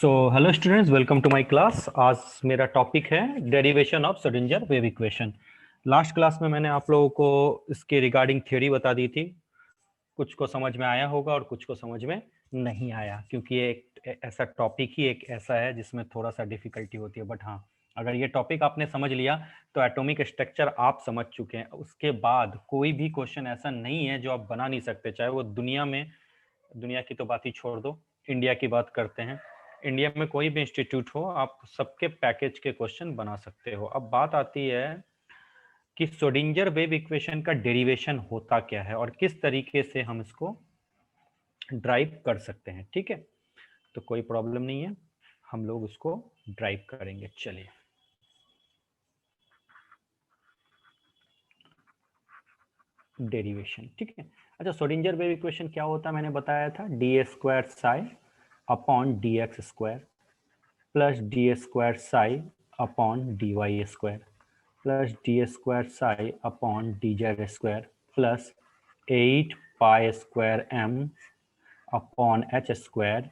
So hello students, welcome to my class. आज मेरा topic है derivation of Schrodinger wave equation. Last class में मैंने आप लोगों को इसके रिगार्डिंग थ्योरी बता दी थी। कुछ को समझ में आया होगा और कुछ को समझ में नहीं आया, क्योंकि ये एक ऐसा टॉपिक ही एक ऐसा है जिसमें थोड़ा सा डिफिकल्टी होती है। बट हाँ, अगर ये टॉपिक आपने समझ लिया तो एटॉमिक स्ट्रक्चर आप समझ चुके हैं। उसके बाद कोई भी क्वेश्चन ऐसा नहीं है जो आप बना नहीं सकते, चाहे वो दुनिया की तो बात ही छोड़ दो, इंडिया की बात करते हैं। इंडिया में कोई भी इंस्टीट्यूट हो, आप सबके पैकेज के क्वेश्चन बना सकते हो। अब बात आती है कि श्रोडिंगर वेव इक्वेशन का डेरिवेशन होता क्या है और किस तरीके से हम इसको ड्राइव कर सकते हैं। ठीक है, तो कोई प्रॉब्लम नहीं है, हम लोग उसको ड्राइव करेंगे। चलिए, डेरिवेशन। ठीक है, अच्छा, श्रोडिंगर वेव इक्वेशन क्या होता है मैंने बताया था, d a square psi upon D x square plus d a square psi upon d y square plus d square psi upon d z square plus 8 pi square m upon h square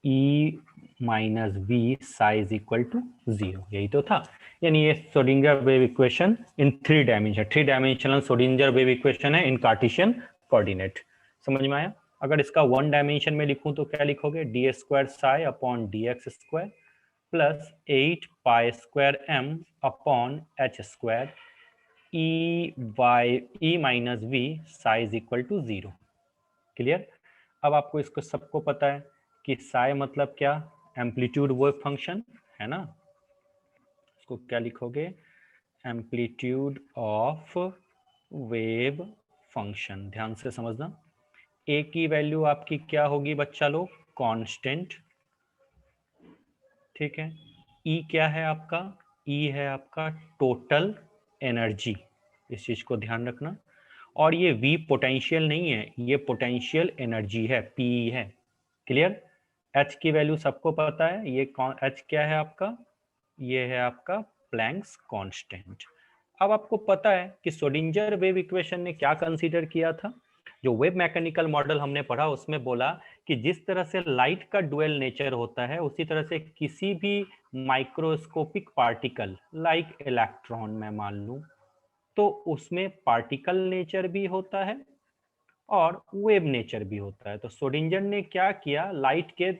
E minus we psi is equal to 0। यही तो था। यानी ये Schrodinger wave equation in three dimensional Schrodinger wave equation है in Cartesian coordinate. समझ में आया? अगर इसका वन डायमेंशन में लिखूं तो क्या लिखोगे, d square psi upon D x square plus 8 pi square m upon h square E minus v psi equal to 0। Clear? अब आपको इसको सबको पता है कि साई मतलब क्या, एम्पलीट्यूड वेव फंक्शन है ना। इसको क्या लिखोगे, एम्पलीट्यूड ऑफ वेव फंक्शन। ध्यान से समझना, ए की वैल्यू आपकी क्या होगी बच्चा लोग, कांस्टेंट। ठीक है, ई क्या है आपका, ई है आपका टोटल एनर्जी। इस चीज को ध्यान रखना। और ये वी पोटेंशियल नहीं है, ये पोटेंशियल एनर्जी है, पी है। क्लियर? एच की वैल्यू सबको पता है, ये एच क्या है आपका, ये है आपका प्लैंक्स कांस्टेंट। अब आपको पता है कि श्रोडिंगर वेव इक्वेशन ने क्या कंसीडर किया था। जो वेव मैकेनिकल मॉडल हमने पढ़ा उसमें बोला कि जिस तरह से लाइट का डुअल नेचर होता है, उसी तरह से किसी भी माइक्रोस्कोपिक पार्टिकल लाइक इलेक्ट्रॉन मैं मान लूं, तो उसमें पार्टिकल नेचर भी होता है और वेव नेचर भी होता है। तो श्रोडिंगर ने क्या किया, लाइट के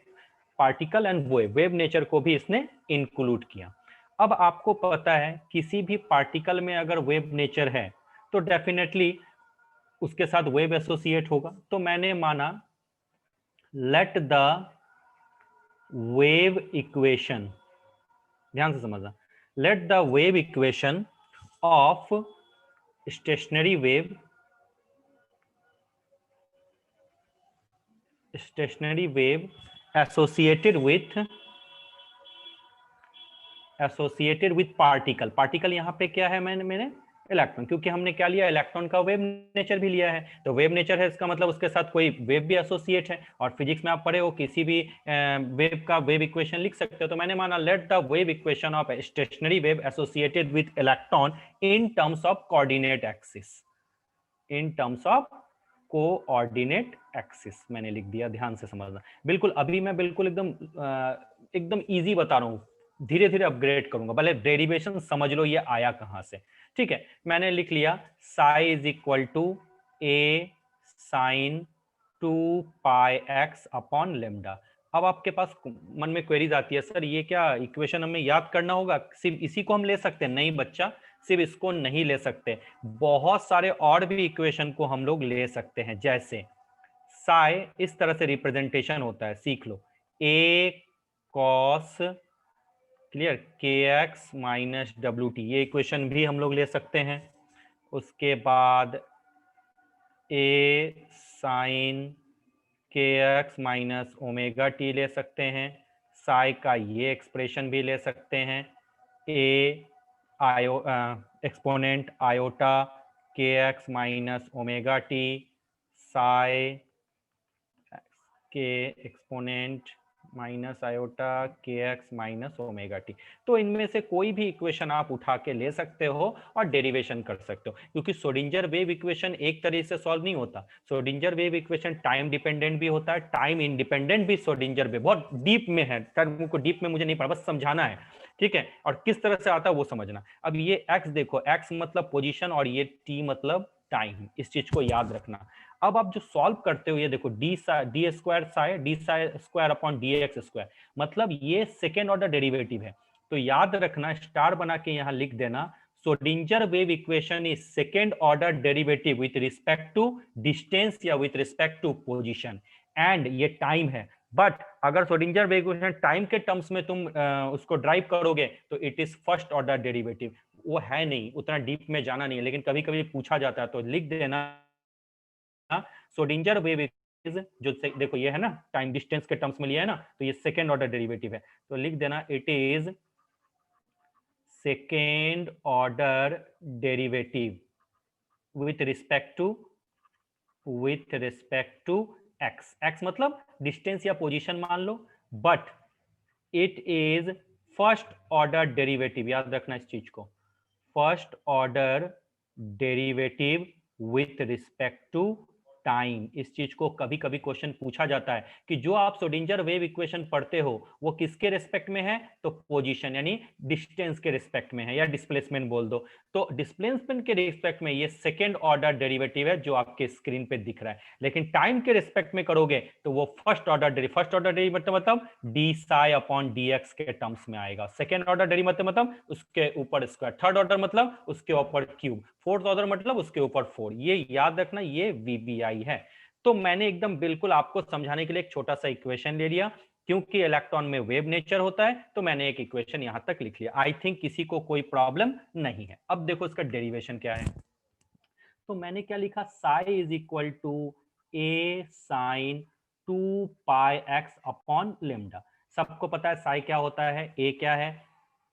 पार्टिकल एंड वेव नेचर को भी इसने इंक्लूड किया। अब आपको पता है किसी भी पार्टिकल में अगर वेव नेचर है तो डेफिनेटली उसके साथ वेव एसोसिएट होगा। तो मैंने माना लेट द वेव इक्वेशन, ध्यान से समझना, let the wave equation of stationary wave associated with particle यहां पे क्या है, मैंने इलेक्ट्रॉन, क्योंकि हमने क्या लिया, इलेक्ट्रॉन का वेव नेचर भी लिया है। तो वेव नेचर है, इसका मतलब उसके साथ कोई वेव भी एसोसिएट है। और फिजिक्स में आप पढ़े हो, किसी भी वेव का वेव इक्वेशन लिख सकते हो। तो मैंने माना let the wave equation of stationary wave associated with electron in terms of coordinate axis, in terms of coordinate axis मैंने लिख दिया। ध्यान से समझना, बिल्कुल अभी मैं बिल्कुल एकदम इजी बता रहा हूं, धीरे धीरे अपग्रेड करूंगा। भले डेरिवेशन समझ लो ये आया कहां से। ठीक है, मैंने लिख लिया psi is equal to a sine 2 pi x upon lambda. अब आपके पास मन में क्वेरीज आती है, सर ये क्या इक्वेशन हमें याद करना होगा, सिर्फ इसी को हम ले सकते हैं? नहीं बच्चा, सिर्फ इसको नहीं ले सकते, बहुत सारे और भी इक्वेशन को हम लोग ले सकते हैं। जैसे साई इस तरह से रिप्रेजेंटेशन होता है, सीख लो, ए कॉस, क्लियर, के एक्स माइनस डब्ल्यू टी, ये इक्वेशन भी हम लोग ले सकते हैं। उसके बाद ए साइन के एक्स माइनस ओमेगा टी ले सकते हैं। साई का ये एक्सप्रेशन भी ले सकते हैं, ए आयो एक्सपोनेंट आयोटा के x minus omega T Sai के एक्सपोनेंट माइनस आयोटा के एक्स माइनस ओमेगा टी। तो इनमें से कोई भी इक्वेशन आप उठा के ले सकते हो और डेरिवेशन कर सकते हो, क्योंकि श्रोडिंगर वेव इक्वेशन एक तरीके से सॉल्व नहीं होता। Schrodinger wave equation time dependent भी होता है, टाइम इंडिपेंडेंट भी श्रोडिंगर वेव, बहुत डीप में है, टर्म को डीप में मुझे नहीं पड़ा, बस समझाना है, ठीक है, और किस तरह से आता है वो समझना। अब ये एक्स देखो, एक्स मतलब पोजीशन और ये टी मतलब टाइम, इस चीज को याद रखना। अब आप जो सॉल्व करते हो ये देखो, D square Sai D Sai square upon D x square, मतलब ये सेकेंड ऑर्डर डेरिवेटिव है। तो याद रखना, स्टार बना के यहां लिख देना, Schrodinger wave equation is second order derivative with respect to distance या with respect to position, and ये टाइम है। बट अगर श्रोडिंगर वेव इक्वेशन टाइम के टर्म्स में तुम उसको ड्राइव करोगे तो it is first order derivative. वो है नहीं, उतना डीप में जाना नहीं है, लेकिन कभी कभी पूछा जाता है, तो लिख देना श्रोडिंगर वेव जो देखो ये है ना, टाइम डिस्टेंस के टर्म्स में लिया है ना, तो ये सेकेंड ऑर्डर डेरिवेटिव है, तो लिख देना it is second order derivative with respect to X. X मतलब डिस्टेंस या पोजीशन मान लो, but it is first order derivative, याद रखना इस चीज को, first order derivative with respect to time. इस चीज को कभी कभी क्वेश्चन पूछा जाता है कि जो आप श्रोडिंगर वेव इक्वेशन पढ़ते हो वो किसके रिस्पेक्ट में है, तो पोजीशन यानी डिस्टेंस के रिस्पेक्ट में है, या डिस्प्लेसमेंट बोल दो। तो डिस्प्लेसमेंट के रिस्पेक्ट में ये सेकेंड ऑर्डर डेरिवेटिव है जो आपके स्क्रीन पे दिख रहा है, लेकिन टाइम के रिस्पेक्ट में करोगे तो वो फर्स्ट ऑर्डर डेरिवेटिव मतलब D Sai upon D x के टर्म्स में आएगा। सेकेंड ऑर्डर डेरिवेटिव मतलब उसके ऊपर स्क्वायर, थर्ड ऑर्डर मतलब उसके ऊपर क्यूब, फोर्थ ऑर्डर मतलब उसके ऊपर 4। ये याद रखना, ये वीबीआई है। तो मैंने एकदम बिल्कुल आपको समझाने के लिए एक छोटा सा इक्वेशन ले लिया, क्योंकि इलेक्ट्रॉन में वेव नेचर होता है, तो मैंने एक इक्वेशन यहां तक लिख लिया। आई थिंक किसी को कोई प्रॉब्लम नहीं है। अब देखो इसका डेरिवेशन क्या है, तो मैंने क्या लिखा, psi is equal to a sine 2πx upon lambda. सबको पता है साई क्या होता है, ए क्या है,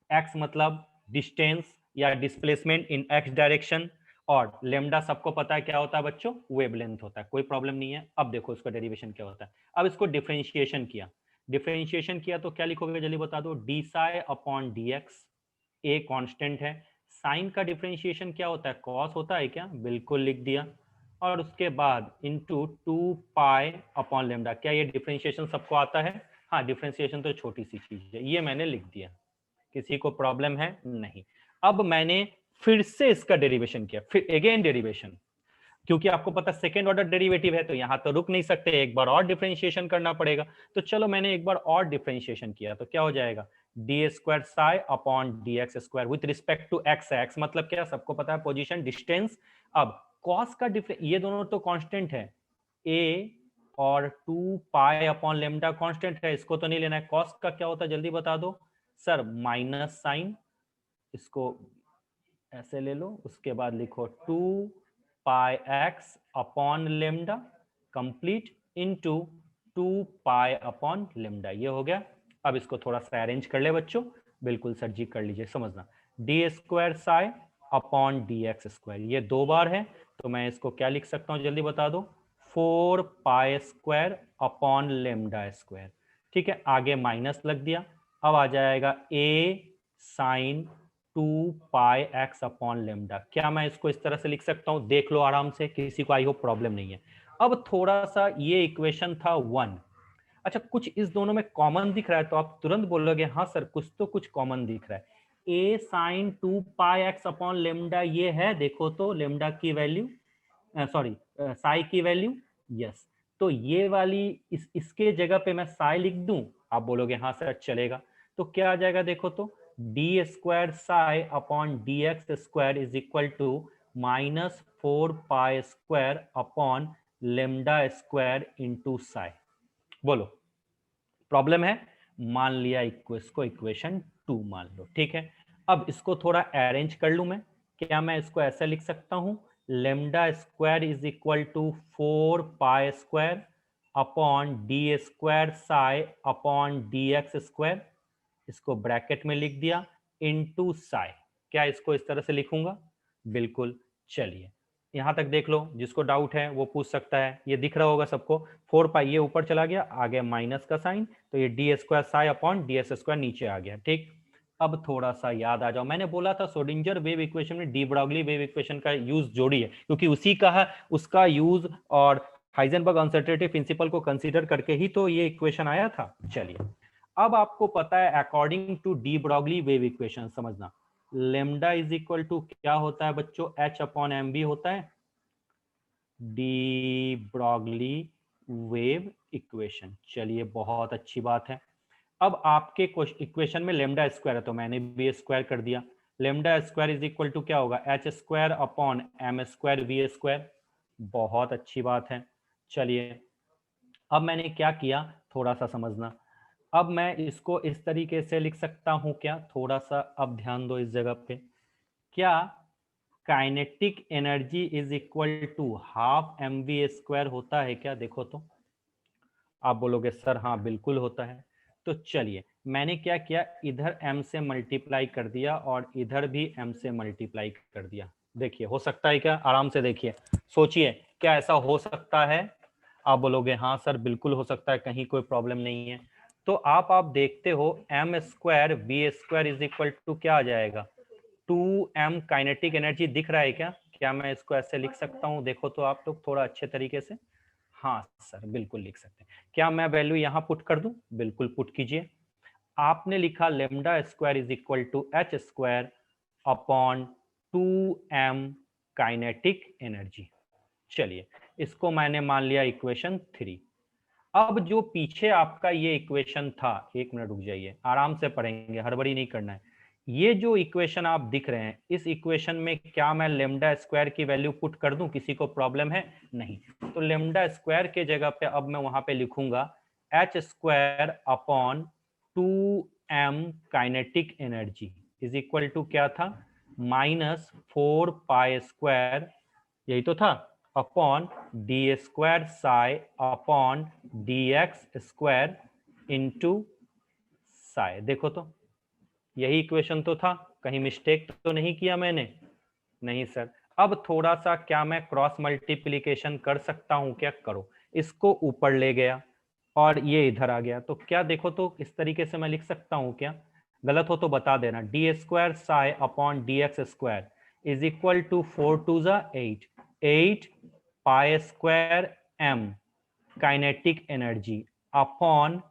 एक्स मतलब डिस्टेंस या डिस्प्लेसमेंट इन एक्स डायरेक्शन, और लेमडा सबको पता है क्या होता है बच्चों, वेवलेंथ होता है, कोई प्रॉब्लम नहीं है। अब देखो इसका डेरिवेशन क्या होता है। अब इसको डिफरेंशिएशन किया तो क्या लिखोगे जल्दी बता दो, D Sai upon D x, a constant है, साइन का डिफरेंशिएशन क्या होता है, कॉस होता है क्या, बिल्कुल लिख दिया, और उसके बाद इनटू 2π अपॉन लेमडा। क्या ये डिफरेंशिएशन सबको आता है, हाँ डिफरेंशिएशन तो छोटी सी चीज है, ये मैंने लिख दिया, किसी को प्रॉब्लम है नहीं। अब मैंने फिर से इसका डेरिवेशन किया, फिर अगेन डेरिवेशन, क्योंकि आपको पता सेकेंड ऑर्डर डेरिवेटिव है तो यहां तो रुक नहीं सकते, एक बार और डिफरेंशिएशन करना पड़ेगा। तो चलो मैंने एक बार और डिफरेंशिएशन किया, तो क्या हो जाएगा, d square psi upon D x square with respect to x है, एक्स मतलब क्या सबको पता है, पोजीशन डिस्टेंस। अब कॉस का ये दोनों तो कांस्टेंट है, ए और 2π अपॉन लेमडा कांस्टेंट है, इसको तो नहीं लेना है। कॉस का क्या होता है जल्दी बता दो सर, माइनस साइन, इसको ऐसे ले लो, उसके बाद लिखो 2πx upon lambda complete into 2π upon lambda, ये हो गया। अब इसको थोड़ा सा अरेंज कर ले बच्चों, बिल्कुल सर जी कर लीजिए, समझना, D square psi upon D x square, ये दो बार है, तो मैं इसको क्या लिख सकता हूँ जल्दी बता दो, 4π स्क्वायर अपॉन लेमडा स्क्वायर, ठीक है, आगे माइनस लग दिया। अब आ जाएगा ए साइन 2πx अपॉन लेमडा। क्या मैं इसको इस तरह से लिख सकता हूं, देख लो आराम से, किसी को आई हो प्रॉब्लम नहीं है। अब थोड़ा सा ये इक्वेशन था 1, अच्छा कुछ इस दोनों में कॉमन दिख रहा है, तो आप तुरंत बोलोगे हाँ सर कुछ तो कुछ कॉमन दिख रहा है, ए साइन 2πx अपॉन लेमडा ये है, देखो तो लेमडा की वैल्यू, सॉरी साई की वैल्यू, यस, तो ये वाली इसके जगह पे मैं साई लिख दूं, आप बोलोगे हाँ सर चलेगा, तो क्या आ जाएगा देखो तो, D square psi upon D x square is equal to minus 4π square upon lambda square into psi. बोलो प्रॉब्लम है, मान लिया इसको इक्वेशन 2 मान लो, ठीक है। अब इसको थोड़ा अरेंज कर लूं मैं, क्या मैं इसको ऐसा लिख सकता हूं, lambda square is equal to 4π square upon D square psi upon D x square, इसको ब्रैकेट में लिख दिया, इनटू साई। क्या इसको इस तरह से लिखूंगा, बिल्कुल, चलिए यहाँ तक देख लो, जिसको डाउट है वो पूछ सकता है। ये दिख रहा होगा सबको, 4 पाई ये ऊपर चला गया, आ गया माइनस का साइन, तो ये D square psi upon D S square नीचे आ गया। ठीक, अब थोड़ा सा याद आ जाओ, मैंने बोला था सोडिंजर वेव इक्वेशन में डी ब्रॉगली वेव इक्वेशन का यूज जोड़िए, क्योंकि उसी का है उसका यूज, और हाइजेनबर्ग अनसर्टेनिटी प्रिंसिपल को कंसीडर करके ही तो ये इक्वेशन आया था। चलिए, अब आपको पता है according to de Broglie wave equation, समझना लेमडा इज इक्वल टू क्या होता है बच्चों, एच अपॉन एम बी होता है, डी ब्रॉगली वेव इक्वेशन। चलिए, बहुत अच्छी बात है। अब आपके इक्वेशन में लेमडा स्क्वायर है, तो मैंने भी स्क्वायर कर दिया। Lambda square is equal to क्या होगा, h square upon m square v square. बहुत अच्छी बात है। चलिए, अब मैंने क्या किया, थोड़ा सा समझना। अब मैं इसको इस तरीके से लिख सकता हूं क्या, थोड़ा सा अब ध्यान दो इस जगह पे। क्या kinetic energy is equal to half m v square होता है क्या? देखो तो, आप बोलोगे सर हाँ बिल्कुल होता है। तो चलिए, मैंने क्या किया, इधर m से मल्टीप्लाई कर दिया और इधर भी m से मल्टीप्लाई कर दिया। देखिए हो सकता है क्या, आराम से देखिए, सोचिए क्या ऐसा हो सकता है? आप बोलोगे हाँ सर बिल्कुल हो सकता है, कहीं कोई प्रॉब्लम नहीं है। तो आप देखते हो m square v square is equal to क्या आ जाएगा, 2m काइनेटिक एनर्जी। दिख रहा है क्या? क्या मैं इसको ऐसे लिख सकता हूँ? देखो तो आप लोग थोड़ा अच्छे तरीके से। हाँ सर बिल्कुल लिख सकते हैं। क्या मैं वैल्यू यहाँ पुट कर दूं? बिल्कुल पुट कीजिए। आपने लिखा lambda square is equal to h square upon 2m kinetic energy. चलिए, इसको मैंने मान लिया इक्वेशन 3। अब जो पीछे आपका ये इक्वेशन था, एक मिनट रुक जाइए, आराम से पढ़ेंगे, हड़बड़ी नहीं करना है। ये जो इक्वेशन आप दिख रहे हैं, इस इक्वेशन में क्या मैं लेमडा स्क्वायर की वैल्यू पुट कर दूं? किसी को प्रॉब्लम है? नहीं। तो लेमडा स्क्वायर के जगह पे अब मैं वहां पे लिखूंगा h square upon 2m kinetic energy is equal to क्या था, -4 पाई स्क्वायर, यही तो था, upon D square psi upon D x square into psi. देखो तो, यही इक्वेशन तो था, कहीं मिस्टेक तो नहीं किया मैंने? नहीं सर। अब थोड़ा सा क्या मैं क्रॉस मल्टीप्लीकेशन कर सकता हूं क्या? करो। इसको ऊपर ले गया और ये इधर आ गया, तो क्या देखो तो इस तरीके से मैं लिख सकता हूं क्या? गलत हो तो बता देना। D square psi upon D x square is equal to 4 two ज़ा 8, 8 pi square m kinetic energy upon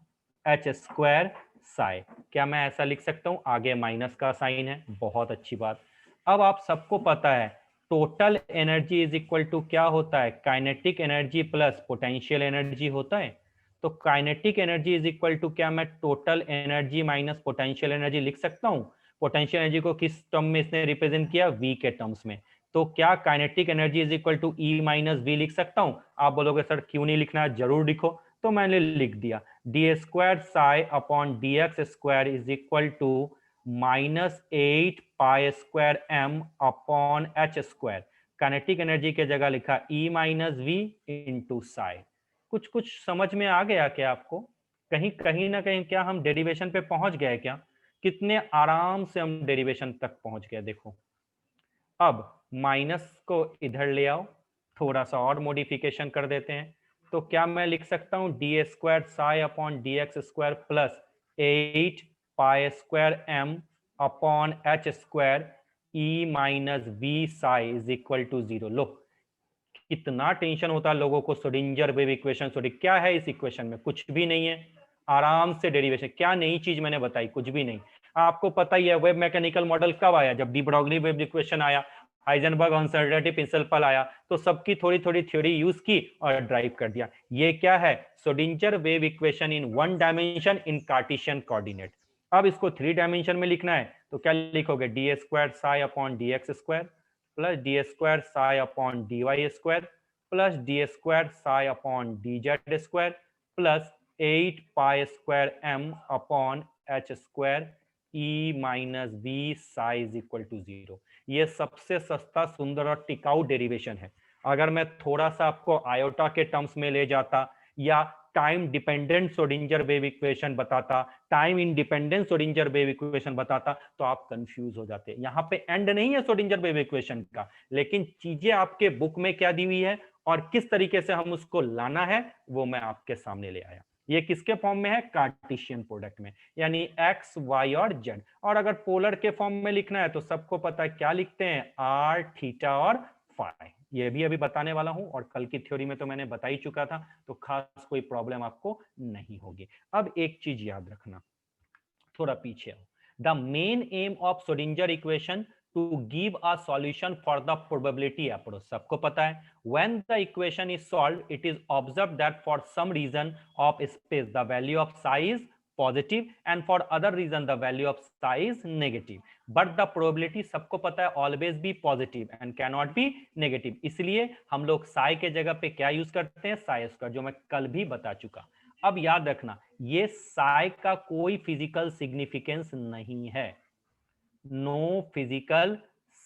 h square psi. क्या मैं ऐसा लिख सकता हूं? आगे माइनस का साइन है, बहुत अच्छी बात। अब आप सबको पता है total energy is equal to क्या होता है, kinetic energy plus potential energy होता है। तो kinetic energy is equal to क्या मैं total energy minus potential energy लिख सकता हूं? पोटेंशियल एनर्जी को किस टर्म में इसने रिप्रेजेंट किया? वी के टर्म्स में। तो क्या kinetic energy is equal to E minus V लिख सकता हूं? आप बोलोगे सर क्यों नहीं लिखना, जरूर लिखो। तो मैंने लिख दिया, d square psi upon D x square is equal to -8 pi square m upon h square. Kinetic energy के जगह लिखा E minus V into psi. कुछ कुछ समझ में आ गया क्या आपको? कहीं कहीं ना कहीं क्या हम डेरिवेशन पे पहुंच गए क्या? कितने आराम से हम डेरिवेशन तक पहुंच गए, देखो। अब माइनस को इधर ले आओ, थोड़ा सा और मॉडिफिकेशन कर देते हैं। तो क्या मैं लिख सकता हूं d square psi upon D x square plus 8 pi square m upon h square E minus we psi is equal to 0। लो, कितना टेंशन होता है लोगों को, श्रोडिंगर वेव इक्वेशन, सॉरी क्या है इस इक्वेशन में? कुछ भी नहीं है, आराम से डेरिवेशन। क्या नई चीज मैंने बताई? कुछ भी नहीं। आपको पता ही है वेब मैकेनिकल मॉडल कब आया, जब डी ब्रॉगली वेव इक्वेशन आया, हाइजेनबर्ग अनसर्टेनिटी प्रिंसिपल आया, तो सबकी थोड़ी थोड़ी थ्योरी यूज की और ड्राइव कर दिया। ये क्या है, Schrodinger wave equation in 1 dimension in Cartesian coordinate. अब इसको 3 डायमेंशन में लिखना है, तो क्या लिखोगे, d square psi upon D x square plus d square psi upon d y square plus d square psi upon d z square plus 8 pi square m upon h square E minus we psi is equal to 0। ये सबसे सस्ता, सुंदर और टिकाऊ derivation है। अगर मैं थोड़ा सा आपको आयोटा के टर्म्स में ले जाता या time dependent Schrodinger wave equation बताता, time independent Schrodinger wave equation बताता, तो आप कंफ्यूज हो जाते। यहाँ पे एंड नहीं है श्रोडिंगर वेव इक्वेशन का, लेकिन चीजें आपके बुक में क्या दी हुई है और किस तरीके से हम उसको लाना है वो मैं आपके सामने ले आया। ये किसके फॉर्म में है? कार्टेशियन प्रोडक्ट में, यानी एक्स वाई और जेड। और अगर पोलर के फॉर्म में लिखना है तो सबको पता है क्या लिखते हैं, आर थीटा और फाई। ये भी अभी बताने वाला हूं, और कल की थ्योरी में तो मैंने बता ही चुका था, तो खास कोई प्रॉब्लम आपको नहीं होगी। अब एक चीज याद रखना, थोड़ा पीछे आओ। The main M of Schrodinger equation to give a solution for the probability approach। सबको पता है when the equation is solved it is observed that for some reason of space the value of psi is positive and for other reason the value of psi is negative, but the probability सबको पता है always be positive and cannot be negative। इसलिए हम लोग psi के जगह पे क्या यूज करते हैं? psi स्क्वायर, जो मैं कल भी बता चुका। अब याद रखना, ये psi का कोई फिजिकल सिग्निफिकेंस नहीं है, नो फिजिकल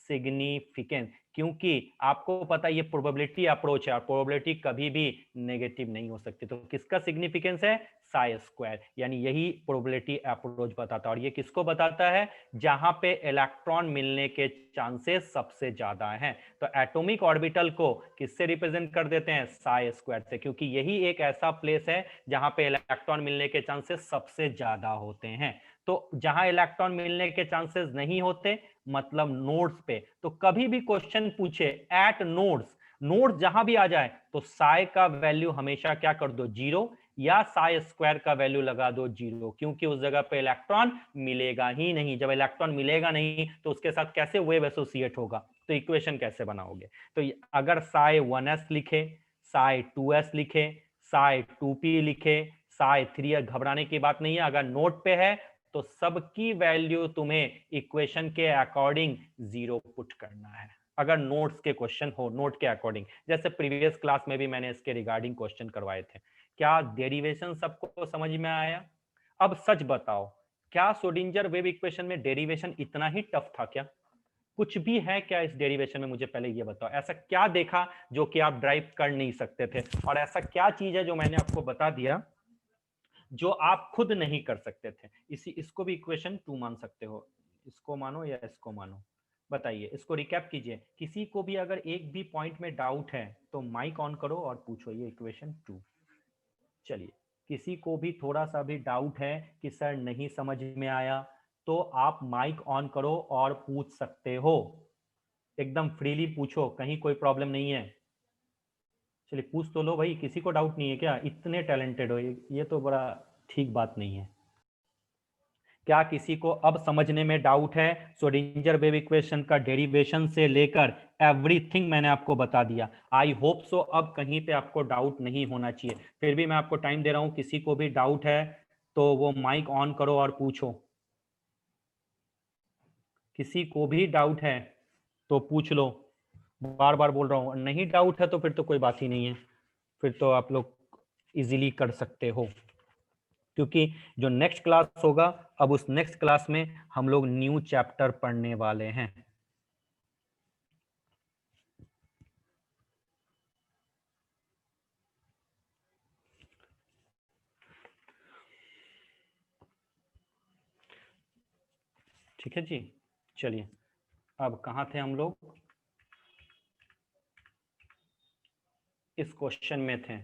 सिग्निफिकेंस, क्योंकि आपको पता है ये प्रोबेबिलिटी अप्रोच है और प्रोबेबिलिटी कभी भी नेगेटिव नहीं हो सकती। तो किसका सिग्निफिकेंस है? साई स्क्वायर, यानी यही प्रोबेबिलिटी अप्रोच बताता है। और ये किसको बताता है? जहां पे इलेक्ट्रॉन मिलने के चांसेस सबसे ज्यादा हैं। तो एटॉमिक ऑर्बिटल को किससे रिप्रेजेंट कर देते हैं? साई स्क्वायर से, क्योंकि यही एक ऐसा प्लेस है जहां पे इलेक्ट्रॉन मिलने के चांसेस सबसे ज्यादा होते हैं। तो जहां इलेक्ट्रॉन मिलने के चांसेस नहीं होते, मतलब नोड्स पे, तो कभी भी क्वेश्चन पूछे एट नोड्स, नोड जहां भी आ जाए तो साई का वैल्यू हमेशा क्या कर दो? जीरो, या साई स्क्वायर का वैल्यू लगा दो जीरो, क्योंकि उस जगह पे इलेक्ट्रॉन मिलेगा ही नहीं। जब इलेक्ट्रॉन मिलेगा नहीं तो उसके साथ कैसे वेव एसोसिएट होगा? तो इक्वेशन कैसे बनाओगे? तो अगर साई 1s लिखे, साई 2s लिखे, साई 2p लिखे, साई 3, घबराने की बात नहीं है। अगर नोट पे है तो सबकी वैल्यू तुम्हें इक्वेशन के अकॉर्डिंग जीरो पुट करना है। अगर नोट्स के क्वेश्चन हो, नोट के अकॉर्डिंग, जैसे प्रीवियस क्लास में भी मैंने इसके रिगार्डिंग क्वेश्चन करवाए थे। क्या डेरिवेशन सबको समझ में आया? अब सच बताओ, क्या श्रोडिंगर वेव इक्वेशन में डेरिवेशन इतना ही टफ था क्या? कुछ भी है क्या इस डेरिवेशन में? मुझे पहले ये बताओ, ऐसा क्या देखा जो कि आप ड्राइव कर नहीं सकते थे, और ऐसा क्या चीज है जो मैंने आपको बता दिया जो आप खुद नहीं कर सकते थे? इसको भी इक्वेशन 2 मान सकते हो, इसको मानो या इसको मानो। बताइए, इसको रिकैप कीजिए। किसी को भी अगर एक भी पॉइंट में डाउट है तो माइक ऑन करो और पूछो, ये इक्वेशन 2। चलिए, किसी को भी थोड़ा सा भी डाउट है कि सर नहीं समझ में आया, तो आप माइक ऑन करो और पूछ सकते हो, एकदम फ्रीली पूछो, कहीं कोई प्रॉब्लम नहीं है। चलिए पूछ तो लो भाई, किसी को डाउट नहीं है क्या? इतने टैलेंटेड हो, ये तो बड़ा ठीक बात नहीं है। क्या किसी को अब समझने में डाउट है? श्रोडिंगर वेव इक्वेशन का डेरिवेशन से लेकर एवरीथिंग मैंने आपको बता दिया। आई होप सो अब कहीं पे आपको डाउट नहीं होना चाहिए। फिर भी मैं आपको टाइम दे रहा हूं, किसी को भी डाउट है तो वो माइक ऑन करो और पूछो। किसी को भी डाउट है तो पूछ लो, बार बार बोल रहा हूं। नहीं डाउट है तो फिर तो कोई बात ही नहीं है, फिर तो आप लोग इजीली कर सकते हो, क्योंकि जो नेक्स्ट क्लास होगा, अब उस नेक्स्ट क्लास में हम लोग न्यू चैप्टर पढ़ने वाले हैं। ठीक है जी, चलिए अब कहाँ थे हम लोग? इस क्वेश्चन में थे,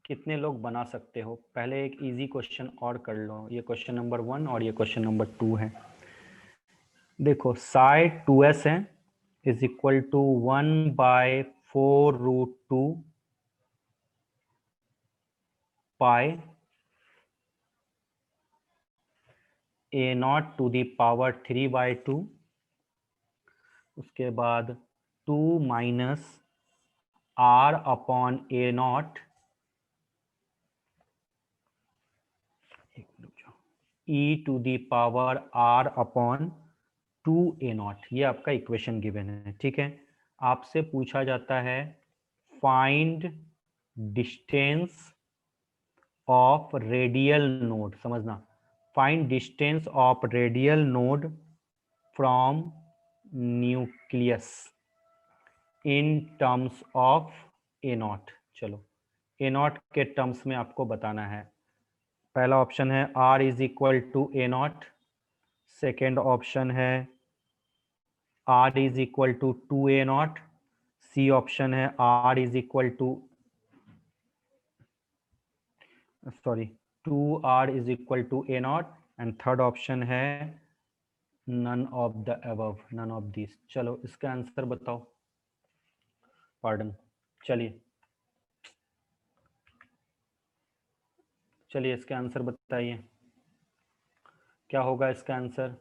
कितने लोग बना सकते हो? पहले एक इजी क्वेश्चन और कर लो, ये क्वेश्चन नंबर 1 और ये क्वेश्चन नंबर 2 है। देखो, साई 2s है is equal to 1/4√2 pi a0 to the power 3/2, उसके बाद 2 minus r upon a0 e to the power r upon 2a0। ये आपका इक्वेशन गिवन है, ठीक है। आपसे पूछा जाता है find distance of radial node, समझना, find distance of radial node from nucleus in terms of a0। चलो ए नॉट के टर्म्स में आपको बताना है। पहला ऑप्शन है R is equal to A not, second option है R is equal to two A not, C option है R is equal to sorry 2r is equal to A not, and third option है none of the above, none of this. चलो इसका answer बताओ, pardon. चलिए चलिए इसका answer बताइए, क्या होगा इसका आंसर।